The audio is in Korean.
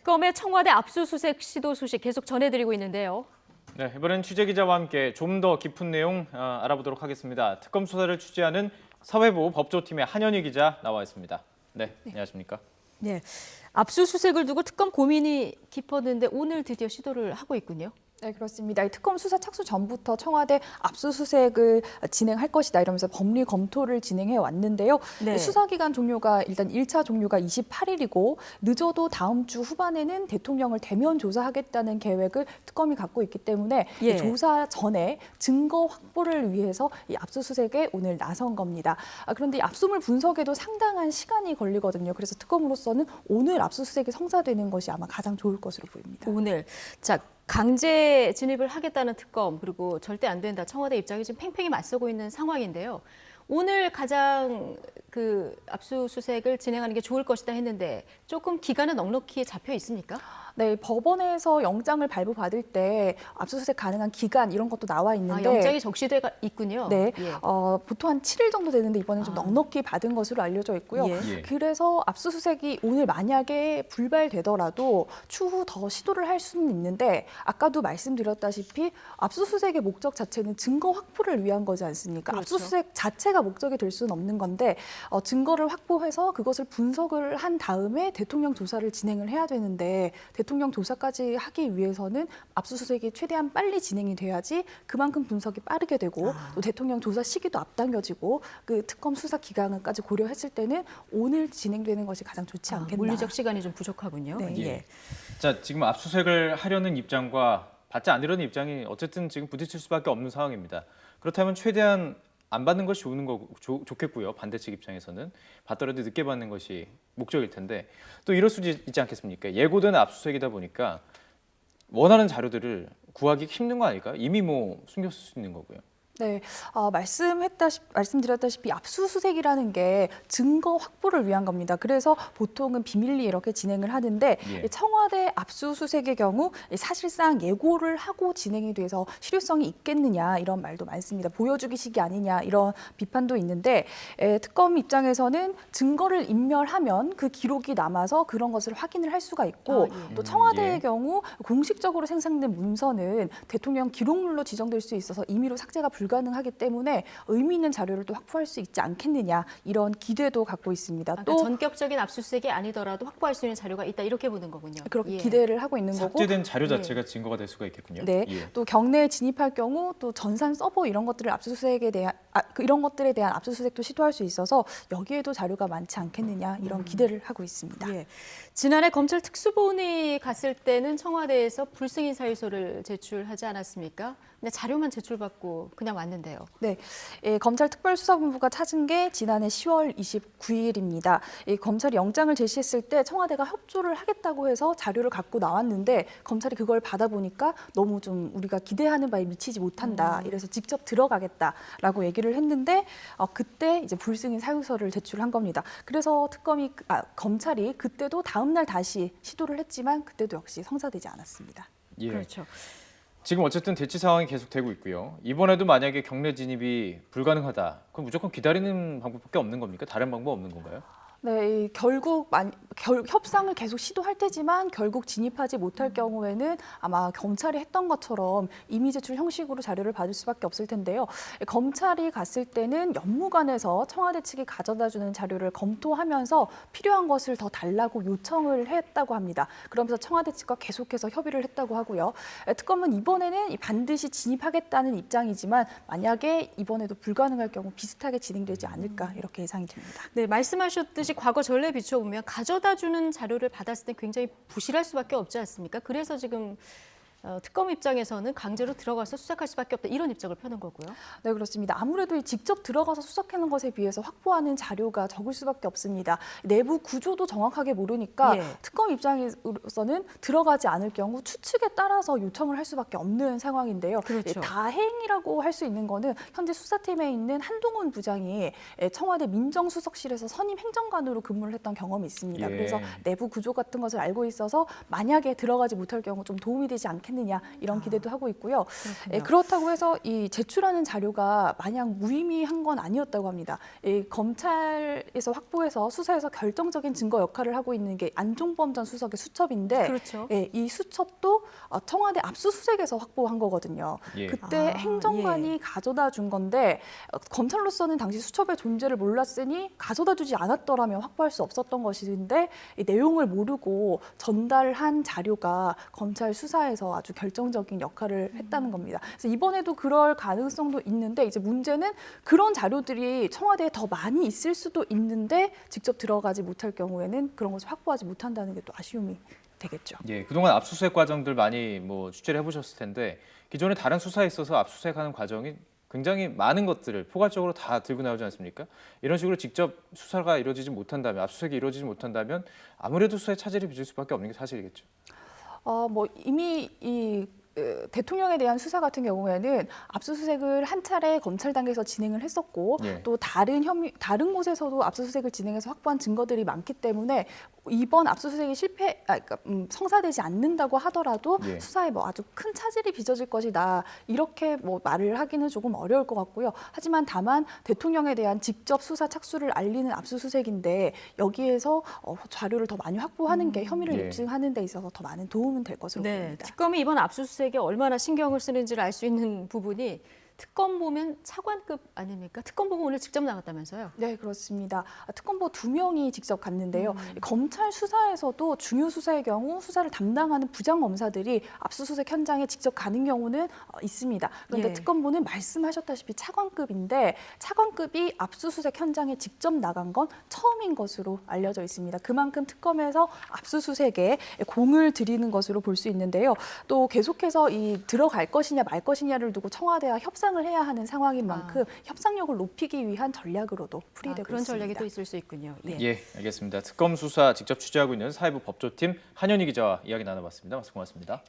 특검의 청와대 압수수색 시도 소식 계속 전해드리고 있는데요. 네, 이번엔 취재기자와 함께 좀 더 깊은 내용 알아보도록 하겠습니다. 특검 수사를 취재하는 사회부 법조팀의 한현희 기자 나와 있습니다. 네, 안녕하십니까? 네, 압수수색을 두고 특검 고민이 깊었는데 오늘 드디어 시도를 하고 있군요. 네, 그렇습니다. 이 특검 수사 착수 전부터 청와대 압수수색을 진행할 것이다 이러면서 법리 검토를 진행해 왔는데요. 네. 수사 기간 종료가 일단 1차 종료가 28일이고 늦어도 다음 주 후반에는 대통령을 대면 조사하겠다는 계획을 특검이 갖고 있기 때문에 예. 이 조사 전에 증거 확보를 위해서 이 압수수색에 오늘 나선 겁니다. 그런데 이 압수물 분석에도 상당한 시간이 걸리거든요. 그래서 특검으로서는 오늘 압수수색이 성사되는 것이 아마 가장 좋을 것으로 보입니다. 오늘 강제 진입을 하겠다는 특검 그리고 절대 안 된다. 청와대 입장이 지금 팽팽히 맞서고 있는 상황인데요. 오늘 가장 압수수색을 진행하는 게 좋을 것이다 했는데 조금 기간은 넉넉히 잡혀 있습니까? 네, 법원에서 영장을 발부받을 때 압수수색 가능한 기간 이런 것도 나와 있는데 영장이 적시돼 있군요. 네, 예. 보통 한 7일 정도 되는데 이번엔 좀 넉넉히 받은 것으로 알려져 있고요. 예. 그래서 압수수색이 오늘 만약에 불발되더라도 추후 더 시도를 할 수는 있는데 아까도 말씀드렸다시피 압수수색의 목적 자체는 증거 확보를 위한 거지 않습니까? 그렇죠. 압수수색 자체가 목적이 될 수는 없는 건데 증거를 확보해서 그것을 분석을 한 다음에 대통령 조사를 진행을 해야 되는데 대통령 조사까지 하기 위해서는 압수수색이 최대한 빨리 진행이 돼야지 그만큼 분석이 빠르게 되고 또 대통령 조사 시기도 앞당겨지고 그 특검 수사 기간까지 고려했을 때는 오늘 진행되는 것이 가장 좋지 않겠나. 물리적 시간이 좀 부족하군요. 네. 예. 자, 지금 압수수색을 하려는 입장과 받지 않으려는 입장이 어쨌든 지금 부딪힐 수밖에 없는 상황입니다. 그렇다면 최대한 안 받는 것이 좋겠고요. 반대 측 입장에서는 받더라도 늦게 받는 것이 목적일 텐데 또 이럴 수도 있지 않겠습니까? 예고된 압수수색이다 보니까 원하는 자료들을 구하기 힘든 거 아닐까요? 이미 숨겼을 수 있는 거고요. 네, 말씀드렸다시피 압수수색이라는 게 증거 확보를 위한 겁니다. 그래서 보통은 비밀리에 이렇게 진행을 하는데 예. 청와대 압수수색의 경우 사실상 예고를 하고 진행이 돼서 실효성이 있겠느냐 이런 말도 많습니다. 보여주기식이 아니냐 이런 비판도 있는데 특검 입장에서는 증거를 인멸하면 그 기록이 남아서 그런 것을 확인을 할 수가 있고 예. 또 청와대의 예. 경우 공식적으로 생산된 문서는 대통령 기록물로 지정될 수 있어서 임의로 삭제가 불가능하기 때문에 의미 있는 자료를 또 확보할 수 있지 않겠느냐 이런 기대도 갖고 있습니다. 또 전격적인 압수수색이 아니더라도 확보할 수 있는 자료가 있다 이렇게 보는 거군요. 그렇게 예. 기대를 하고 있는 거고 삭제된 자료 자체가 증거가 될 수가 있겠군요. 네, 예. 또 경내에 진입할 경우 또 전산 서버 이런 것들을 압수수색에 대한 이런 것들에 대한 압수수색도 시도할 수 있어서 여기에도 자료가 많지 않겠느냐 이런 기대를 하고 있습니다. 예. 지난해 검찰 특수본이 갔을 때는 청와대에서 불승인 사유서를 제출하지 않았습니까? 그냥 자료만 제출받고 그냥 왔는데요. 네, 검찰 특별수사본부가 찾은 게 지난해 10월 29일입니다. 검찰이 영장을 제시했을 때 청와대가 협조를 하겠다고 해서 자료를 갖고 나왔는데 검찰이 그걸 받아보니까 너무 좀 우리가 기대하는 바에 미치지 못한다. 이래서 직접 들어가겠다라고 얘기를 했는데 그때 이제 불승인 사유서를 제출한 겁니다. 그래서 검찰이 그때도 다음 날 다시 시도를 했지만 그때도 역시 성사되지 않았습니다. 예. 그렇죠. 지금 어쨌든 대치 상황이 계속되고 있고요. 이번에도 만약에 경내 진입이 불가능하다. 그럼 무조건 기다리는 방법밖에 없는 겁니까? 다른 방법 없는 건가요? 네, 결국 협상을 계속 시도할 테지만 결국 진입하지 못할 경우에는 아마 검찰이 했던 것처럼 임의 제출 형식으로 자료를 받을 수밖에 없을 텐데요. 검찰이 갔을 때는 연무관에서 청와대 측이 가져다주는 자료를 검토하면서 필요한 것을 더 달라고 요청을 했다고 합니다. 그러면서 청와대 측과 계속해서 협의를 했다고 하고요. 특검은 이번에는 반드시 진입하겠다는 입장이지만 만약에 이번에도 불가능할 경우 비슷하게 진행되지 않을까 이렇게 예상이 됩니다. 네, 말씀하셨듯이 과거 전례 비춰보면 가져다주는 자료를 받았을 때 굉장히 부실할 수밖에 없지 않습니까? 그래서 지금 특검 입장에서는 강제로 들어가서 수색할 수밖에 없다 이런 입장을 펴는 거고요. 네, 그렇습니다. 아무래도 직접 들어가서 수색하는 것에 비해서 확보하는 자료가 적을 수밖에 없습니다. 내부 구조도 정확하게 모르니까 예. 특검 입장에서는 들어가지 않을 경우 추측에 따라서 요청을 할 수밖에 없는 상황인데요. 그렇죠. 다행이라고 할 수 있는 거는 현재 수사팀에 있는 한동훈 부장이 청와대 민정수석실에서 선임 행정관으로 근무를 했던 경험이 있습니다. 예. 그래서 내부 구조 같은 것을 알고 있어서 만약에 들어가지 못할 경우 좀 도움이 되지 않겠나 했느냐 이런 기대도 하고 있고요. 그렇군요. 그렇다고 해서 이 제출하는 자료가 마냥 무의미한 건 아니었다고 합니다. 검찰에서 확보해서 수사에서 결정적인 증거 역할을 하고 있는 게 안종범 전 수석의 수첩인데 그렇죠. 이 수첩도 청와대 압수수색에서 확보한 거거든요. 예. 그때 행정관이 가져다 준 건데 검찰로서는 당시 수첩의 존재를 몰랐으니 가져다 주지 않았더라면 확보할 수 없었던 것인데 이 내용을 모르고 전달한 자료가 검찰 수사에서 아주 결정적인 역할을 했다는 겁니다. 그래서 이번에도 그럴 가능성도 있는데 이제 문제는 그런 자료들이 청와대에 더 많이 있을 수도 있는데 직접 들어가지 못할 경우에는 그런 것을 확보하지 못한다는 게 또 아쉬움이 되겠죠. 예, 그동안 압수수색 과정들 많이 취재를 해보셨을 텐데 기존에 다른 수사에 있어서 압수수색하는 과정이 굉장히 많은 것들을 포괄적으로 다 들고 나오지 않습니까? 이런 식으로 직접 수사가 이루어지지 못한다면, 압수수색이 이루어지지 못한다면 아무래도 수사에 차질이 빚을 수밖에 없는 게 사실이겠죠. 이미 이 대통령에 대한 수사 같은 경우에는 압수수색을 한 차례 검찰 단계에서 진행을 했었고 예. 또 다른 곳에서도 압수수색을 진행해서 확보한 증거들이 많기 때문에 이번 압수수색이 성사되지 않는다고 하더라도 예. 수사에 아주 큰 차질이 빚어질 것이다 이렇게 말을 하기는 조금 어려울 것 같고요. 하지만 다만 대통령에 대한 직접 수사 착수를 알리는 압수수색인데 여기에서 자료를 더 많이 확보하는 게 혐의를 예. 입증하는 데 있어서 더 많은 도움은 될 것으로 네, 보입니다. 특검이 이번 압수수색에 얼마나 신경을 쓰는지를 알 수 있는 부분이 특검 보면 차관급 아닙니까? 특검 보고 오늘 직접 나갔다면서요? 네, 그렇습니다. 특검보 2명이 직접 갔는데요. 검찰 수사에서도 중요 수사의 경우 수사를 담당하는 부장검사들이 압수수색 현장에 직접 가는 경우는 있습니다. 그런데 예. 특검보는 말씀하셨다시피 차관급인데 차관급이 압수수색 현장에 직접 나간 건 처음인 것으로 알려져 있습니다. 그만큼 특검에서 압수수색에 공을 들이는 것으로 볼 수 있는데요. 또 계속해서 들어갈 것이냐 말 것이냐를 두고 청와대와 협상을 해야 하는 상황인 만큼 협상력을 높이기 위한 전략으로도 풀이되고 그런 있습니다. 전략이 또 있을 수 있군요. 예. 예, 알겠습니다. 특검 수사 직접 취재하고 있는 사회부 법조팀 한현희 기자와 이야기 나눠봤습니다. 말씀 고맙습니다.